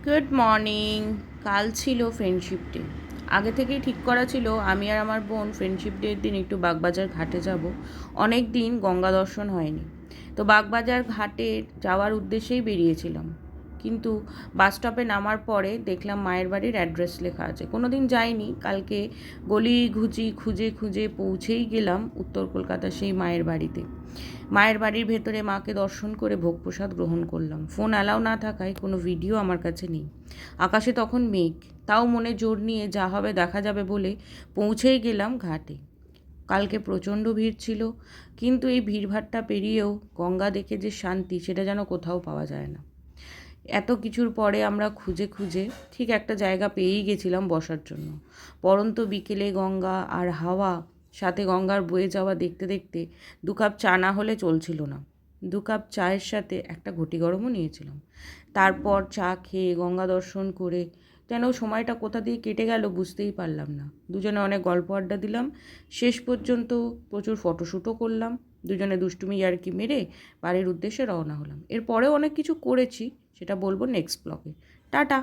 Good morning. কাল ছিল friendship day. আগে থেকেই ঠিক করা ছিল আমি আর আমার বোন ফ্রেন্ডশিপ ডের দিন একটু বাগবাজার ঘাটে যাব। অনেক দিন গঙ্গা দর্শন হয়নি, তো বাগবাজার ঘাটে যাওয়ার উদ্দেশ্যেই বেরিয়েছিলাম। কিন্তু বাস স্টপে নামার পরে দেখলাম মায়ের বাড়ির অ্যাড্রেস লেখা আছে। কোনো দিন যাইনি, কালকে গলি ঘুচি খুঁজে খুঁজে পৌঁছেই গেলাম উত্তর কলকাতার সেই মায়ের বাড়িতে। মায়ের বাড়ির ভেতরে মাকে দর্শন করে ভোগ প্রসাদ গ্রহণ করলাম। ফোন অ্যালাউ না থাকায় কোনো ভিডিও আমার কাছে নেই। আকাশে তখন মেঘ, তাও মনে জোর নিয়ে যা হবে দেখা যাবে বলে পৌঁছেই গেলাম ঘাটে। কালকে প্রচণ্ড ভিড় ছিল, কিন্তু এই ভিড়ভাট্টা পেরিয়েও গঙ্গা দেখে যে শান্তি, সেটা যেন কোথাও পাওয়া যায় না। এত কিছুর পরে আমরা খুঁজে খুঁজে ঠিক একটা জায়গা পেয়েই গেছিলাম বসার জন্য। পরন্ত বিকেলে গঙ্গা আর হাওয়া, সাথে গঙ্গার বয়ে যাওয়া দেখতে দেখতে 2 কাপ চা না হলে চলছিল না। 2 কাপ চায়ের সাথে একটা ঘটি গরমও নিয়েছিলাম। তারপর চা খেয়ে গঙ্গা দর্শন করে যেন সময়টা কোথা দিয়ে কেটে গেল বুঝতেই পারলাম না। দুজনে অনেক গল্প আড্ডা দিলাম, শেষ পর্যন্ত প্রচুর ফটোশ্যুটও করলাম। দুজনে দুষ্টুমি ইয়ার্কি মেরে বাড়ির উদ্দেশ্যে রওনা হলাম। এরপরেও অনেক কিছু করেছি, সেটা বলবো নেক্সট ব্লগে। টাটা।